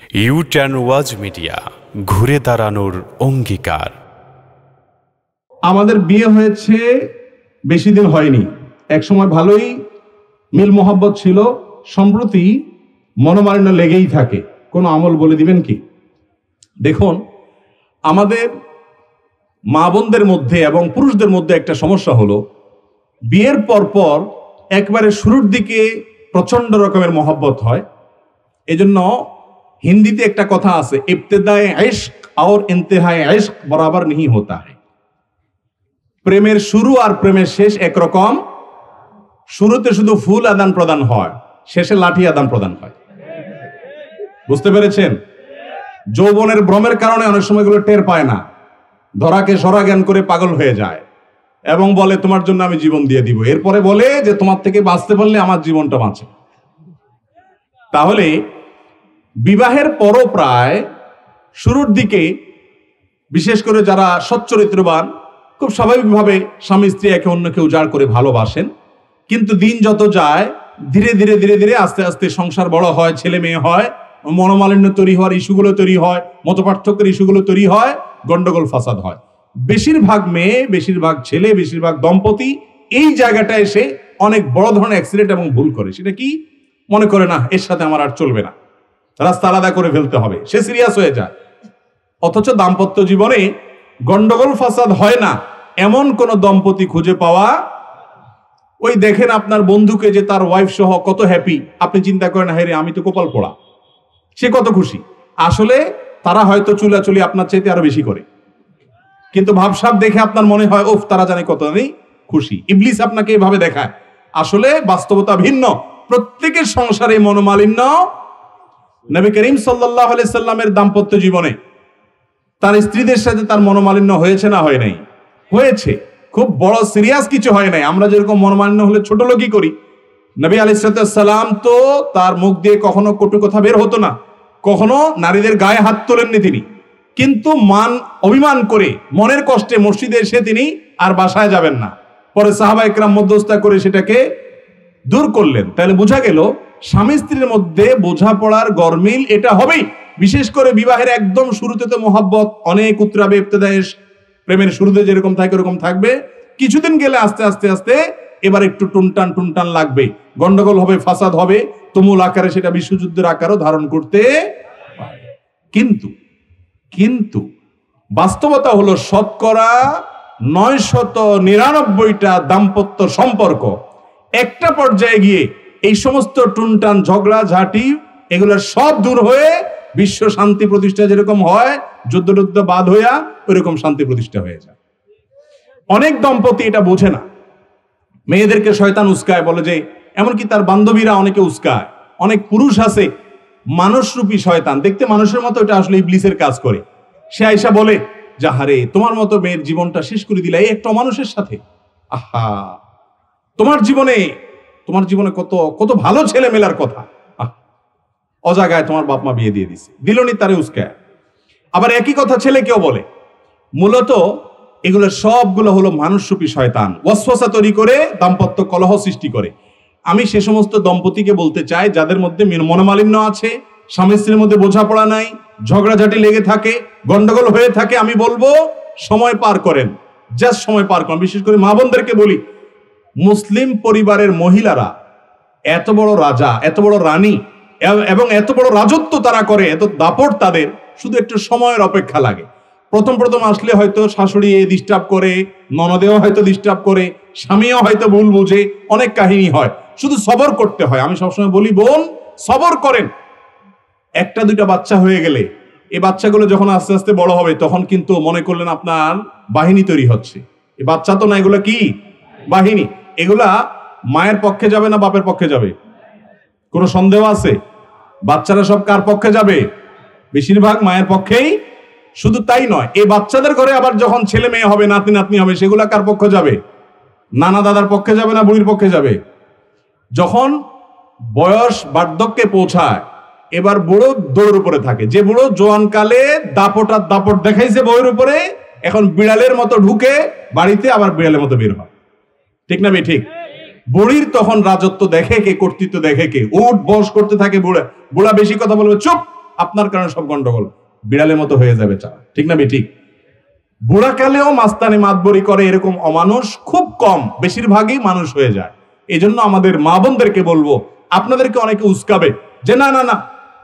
U turn ওয়াজ media, ঘুরে দাঁড়ানোর অঙ্গীকার। আমাদের বিয়ে হয়েছে বেশি দিন হয়নি, একসময় ভালোই মিল মোহাব্বত ছিল, সম্প্রতি মনোমালিন্য লেগেই থাকে। কোনো আমল বলে দিবেন কি? দেখুন, আমাদের মা বোনদের মধ্যে এবং পুরুষদের মধ্যে একটা সমস্যা হলো, বিয়ের পরপর একবারে শুরুর দিকে প্রচন্ড রকমের মোহাব্বত হয়। এজন্য হিন্দিতে একটা কথা আছে, ইবতেদায়ে ইশক আর ইন্তেহায়ে ইশক বরাবর नहीं होता है। প্রেমের শুরু আর প্রেমের শেষ একরকম। শুরুতে শুধু ফুল আদান প্রদান হয়, শেষে লাঠি আদান প্রদান হয়। বুঝতে পেরেছেন? যৌবনের ভ্রমের কারণে অনেক সময় গুলো টের পায় না, ধরাকে সরা জ্ঞান করে পাগল হয়ে যায় এবং বলে তোমার জন্য আমি জীবন দিয়ে দিব। এরপরে বলে যে তোমার থেকে বাঁচতে পারলে আমার জীবনটা বাঁচে। তাহলে বিবাহের পরও প্রায় শুরুর দিকে, বিশেষ করে যারা সচ্চরিত্রবান, খুব স্বাভাবিকভাবে স্বামী স্ত্রী একে অন্যকে উজাড় করে ভালোবাসেন। কিন্তু দিন যত যায় ধীরে ধীরে ধীরে ধীরে আস্তে আস্তে সংসার বড় হয়, ছেলে মেয়ে হয়, মনোমালিন্য তৈরি হওয়ার ইস্যুগুলো তৈরি হয়, মতপার্থক্যের ইস্যুগুলো তৈরি হয়, গন্ডগোল ফাসাদ হয়। বেশিরভাগ মেয়ে, বেশিরভাগ ছেলে, বেশিরভাগ দম্পতি এই জায়গাটা এসে অনেক বড় ধরনের অ্যাক্সিডেন্ট এবং ভুল করে। সেটা কি? মনে করে না এর সাথে আমার আর চলবে না, রাস্তা আলাদা করে ফেলতে হবে, সে সিরিয়াস হয়ে যায়। অথচ দাম্পত্য জীবনে গন্ডগোল ফাসাদ হয় না এমন কোন দম্পতি খুঁজে পাওয়া। ওই দেখেন আপনার বন্ধুকে যে তার ওয়াইফ সহ কত হ্যাপি, আপনি চিন্তা করেন হ্যাঁ রে আমি তো কপাল পোড়া, সে কত খুশি। আসলে তারা হয়তো চুলাচুলি আপনার চাইতে আরো বেশি করে, কিন্তু ভাবসাব দেখে আপনার মনে হয় ওফ তারা জানে কত নেই খুশি। ইবলিস আপনাকে এভাবে দেখায়, আসলে বাস্তবতা ভিন্ন। প্রত্যেকের সংসারে মনোমালিন্য। নবী করিম সাল্লাল্লাহু আলাইহি সাল্লামের দাম্পত্য জীবনে তার স্ত্রীদের সাথে তার মনোমালিন্য হয়েছে না হয় নাই? হয়েছে। খুব বড় সিরিয়াস কিছু হয় নাই। আমরা যেরকম মনোমালিন্য হলে ছোট লোকই করি, নবী আলাইহিস সালাম তো তার মুখ দিয়ে কখনো কটু কথা বের হতো না, কখনো নারীদের গায়ে হাত তোলেননি তিনি। কিন্তু অভিমান করে মনের কষ্টে মসজিদে এসে তিনি আর বাসায় যাবেন না। পরে সাহাবা ইকরাম মধ্যস্থতা করে সেটাকে দূর করলেন। তাহলে বোঝা গেল স্বামী স্ত্রীর মধ্যে বোঝাপড়ার গরমিল এটা হবেই। বিশেষ করে বিবাহের একদম শুরুতে তো মোহাব্বত অনেক উতরাবে, ইবতেদায়ে প্রেমের শুরুতে যেরকম থাকে ওরকম থাকবে। কিছুদিন গেলে আস্তে আস্তে আস্তে এবার একটু টুনটান টুনটান লাগবে, গন্ডগোল হবে, ফাসাদ হবে, তুমুল আকারে সেটা বিশ্বযুদ্ধের আকারও ধারণ করতে পারে। কিন্তু বাস্তবতা হলো শতকরা 999টা দাম্পত্য সম্পর্ক একটা পর্যায়ে গিয়ে এই সমস্ত টুনটান ঝগড়া ঝাঁটি এগুলো সব দূর হয়ে বিশ্ব শান্তি প্রতিষ্ঠা যেরকম হয়, যুদ্ধ টুদ্ধ বাদ হইয়া ওইরকম শান্তি প্রতিষ্ঠা হয়ে যায়। অনেক দম্পতি এটা বোঝে না, মেয়েদেরকে শয়তান উস্কায়, বলে যে এমনকি তার বান্ধবীরা অনেকে উস্কায়। অনেক পুরুষ আছে মানুষরূপী শয়তান, দেখতে মানুষের মতো, এটা আসলে ইবলিসের কাজ করে। সে আইসা বলে যাহারে তোমার মতো মেয়ের জীবনটা শেষ করে দিলা এই একটা মানুষের সাথে। আহা, তোমার জীবনে কত কত ভালো ছেলে মেলার কথা, অজাগায় তোমার বাপ মা বিয়ে দিয়ে দিছে, দিলনি তারে উস্কায়। আবার একই কথা ছেলে কেউ বলে। মূলত এগুলো সবগুলো হলো মানুষরূপী শয়তান, ওয়াসওয়াসা তৈরি করে দাম্পত্য কলহ সৃষ্টি করে। আমি সে সমস্ত দম্পতিকে বলতে চাই যাদের মধ্যে মনোমালিন্য আছে, স্বামী স্ত্রীর মধ্যে বোঝাপড়া নাই, ঝগড়াঝাটি লেগে থাকে, গন্ডগোল হয়ে থাকে, আমি বলবো সময় পার করেন, জাস্ট সময় পার করেন। বিশেষ করে মা বোনদেরকে বলি, মুসলিম পরিবারের মহিলারা এত বড় রাজা, এত বড় রানী এবং এত বড় রাজত্ব তারা করে, এত দাপট তাদের, শুধু একটু সময়ের অপেক্ষা লাগে। প্রথম আসলে হয়তো শাশুড়ি ডিস্টার্ব করে, ননদেও হয়তো ডিস্টার্ব করে, স্বামীও হয়তো ভুল বুঝে, অনেক কাহিনী হয়, শুধু সবর করতে হয়। আমি সবসময় বলি বোন সবর করেন। একটা দুইটা বাচ্চা হয়ে গেলে এই বাচ্চাগুলো যখন আস্তে আস্তে বড় হবে তখন কিন্তু মনে করলেন আপনার বাহিনী তৈরি হচ্ছে। এই বাচ্চা তো না, এগুলো কি বাহিনী। এগুলা মায়ের পক্ষে যাবে না বাপের পক্ষে যাবে? কোনো সন্দেহ আছে? বাচ্চারা সব কার পক্ষে যাবে? বেশিরভাগ মায়ের পক্ষেই। শুধু তাই নয়, এই বাচ্চাদের ঘরে আবার যখন ছেলে মেয়ে হবে, নাতি নাতনি হবে, সেগুলা কার পক্ষে যাবে? নানা দাদার পক্ষে যাবে না বুড়ির পক্ষে যাবে? যখন বয়স বার্ধক্যে পৌঁছায় এবার বুড়ো দৌড়ের উপরে থাকে। যে বুড়ো জোয়ানকালে দাপট দেখাইছে বউয়ের উপরে, এখন বিড়ালের মতো ঢুকে বাড়িতে, আবার বিড়ালের মতো বের হয়। ঠিক না? ঠিক। বুড়ির তখন রাজত্ব দেখে কে, কর্তৃত্ব দেখে কে, উঠ বস করতে থাকে বুড়া। বুড়া বেশি কথা বলবে চুপ, আপনার কারণে সব গন্ডগোল, বিড়ালের মতো হয়ে যাবে চা, ঠিক না ঠিক? বুড়াকালেও মাস্তানি মাতবরি করে এরকম অমানুষ খুব কম, বেশিরভাগই মানুষ হয়ে যায়। এই জন্য আমাদের মা বোনদেরকে বলবো, আপনাদেরকে অনেকে উস্কাবে যে না না না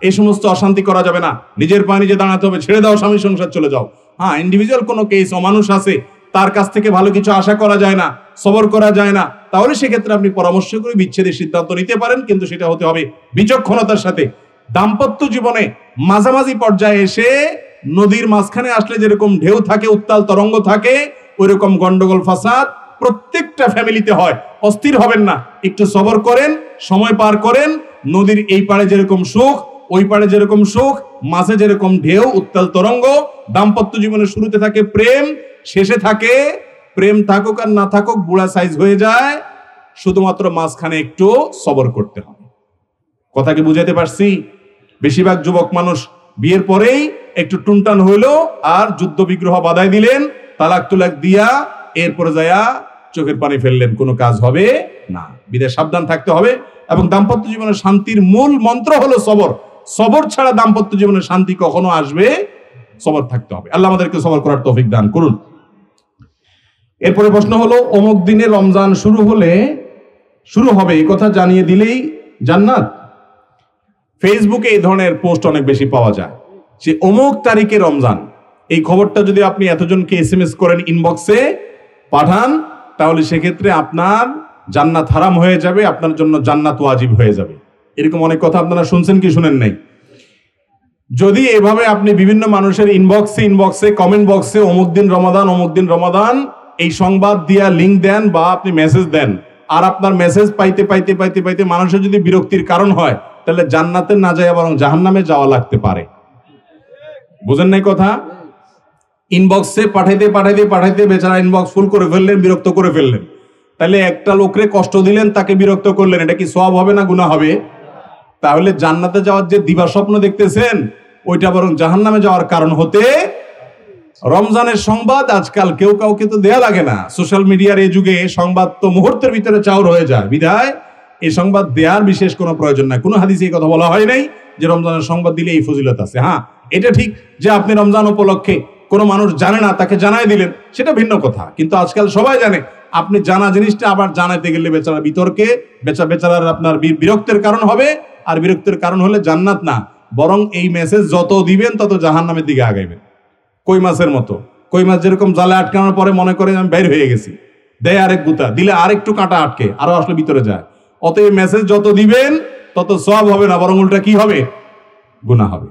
এই সমস্ত অশান্তি করা যাবে না, নিজের পায়ে নিজে দাঁড়াতে হবে, ছেড়ে দাও, স্বামী সংসার চলে যাও। হ্যাঁ, ইন্ডিভিজুয়াল কোনো কেস অমানুষ আছে, তার কাছ থেকে ভালো কিছু আশা করা যায় না, সবর করা যায় না, তাহলে সেক্ষেত্রে আপনি পরামর্শ করে বিচ্ছেদের সিদ্ধান্ত নিতে পারেন, কিন্তু সেটা হতে হবে বিচক্ষণতার সাথে। দাম্পত্য জীবনে মাঝামাঝি পর্যায়ে এসে নদীর মাঝখানে আসলে যেরকম ঢেউ থাকে, উত্তাল তরঙ্গ থাকে, ওই রকম গন্ডগোল ফাসাদ প্রত্যেকটা ফ্যামিলিতে হয়। অস্থির হবেন না, একটু সবর করেন, সময় পার করেন। নদীর এই পাড়ে যেরকম সুখ, ওই পাড়ে যেরকম সুখ, মাঝে যেরকম ঢেউ, উত্তাল তরঙ্গ। দাম্পত্য জীবনের শুরুতে থাকে প্রেম, শেষে থাকে প্রেম, থাকুক আর না থাকুক বুড়া সাইজ হয়ে যায়, শুধুমাত্র মাঝখানে একটু সবর করতে হবে। কথা কি বুঝাতে পারছি? বেশিরভাগ যুবক মানুষ বিয়ের পরেই একটু টুনটান হইলো আর যুদ্ধ বিগ্রহ বাধাই দিলেন, তালাক তুলাক দিয়া এরপরে যায়া চোখের পানি ফেললেন, কোনো কাজ হবে না। বিদায় সাবধান থাকতে হবে। এবং দাম্পত্য জীবনের শান্তির মূল মন্ত্র হলো সবর। সবর ছাড়া দাম্পত্য জীবনের শান্তি কখনো আসবে? সবর থাকতে হবে। আল্লাহ আমাদেরকে সবর করার তৌফিক দান করুন। এরপরে প্রশ্ন হলো, অমুক দিনে রমজান শুরু হবে এই কথা জানিয়ে দিলেই জান্নাত? ফেসবুকে এই ধরনের পোস্ট অনেক বেশি পাওয়া যায় যে অমুক তারিখে রমজান। এই খবরটা যদি আপনি এতজনকে এসএমএস করেন, ইনবক্সে পাঠান, তাহলে সেক্ষেত্রে আপনার জান্নাত হারাম হয়ে যাবে, আপনার জন্য জান্নাত ওয়াজিব হয়ে যাবে। এরকম অনেক কথা আপনারা শুনছেন কি শুনেন নাই? যদি এভাবে আপনি বিভিন্ন মানুষের ইনবক্সে কমেন্ট বক্সে অমুক দিন রমাদান এই সংবাদ দিয়া লিঙ্ক দেন বা আপনি মেসেজ দেন, আর আপনার মেসেজ পাইতে পাইতে পাইতে পাইতে মানুষের যদি বিরক্তির কারণ হয়, তাহলে জান্নাতে না যায় বরং জাহান্নামে যাওয়া লাগতে পারে। বুঝেন নাই কথা? ইনবক্সে পাঠাইতে বেচারা ইনবক্স ফুল করে ফেললেন, বিরক্ত করে ফেললেন। তাহলে একটা লোকরে কষ্ট দিলেন, তাকে বিরক্ত করলেন, এটা কি সওয়াব হবে না গুনাহ হবে? তাহলে জান্নাতে যাওয়ার যে দিবা স্বপ্ন দেখতেছেন, ওইটা বরং জাহান্নামে যাওয়ার কারণ হতে। রমজানের সংবাদ আজকাল কেউ কাউকে তো দেয়া লাগে না। সোশ্যাল মিডিয়ার এই যুগে সংবাদ তো মুহূর্তের ভিতরে চাউর হয়ে যায়, বিধায় এই সংবাদ দেওয়ার বিশেষ কোনো প্রয়োজন নাই। কোনো হাদিসে এই কথা বলা হয় নাই যে রমজানের সংবাদ দিলে এই ফজিলত আছে। হ্যাঁ, এটা ঠিক যে আপনি রমজান উপলক্ষে কোনো মানুষ জানে না, তাকে জানাই দিলেন, সেটা ভিন্ন কথা। কিন্তু আজকাল সবাই জানে, আপনি জানা জিনিসটা আবার জানাইতে গেলে বেচারা বিতর্কে বেচারার আপনার বিরক্তের কারণ হবে। আর বিরক্তের কারণ হলে জান্নাত না, বরং এই মেসেজ যত দিবেন তত জাহান্নামের দিকে আগাইবেন। কই মাছের মতো, কই মাছ যেরকম জালে আটকানোর পরে মনে করে আমি বের হয়ে গেছি, দেয় আরেক গুতা দিলে আরেকটু কাঁটা আটকে আরো আসলে ভিতরে যায়। অতএব মেসেজ যত দিবেন তত সওয়াব হবে না, বরং উল্টা কি হবে? গুনাহ হবে।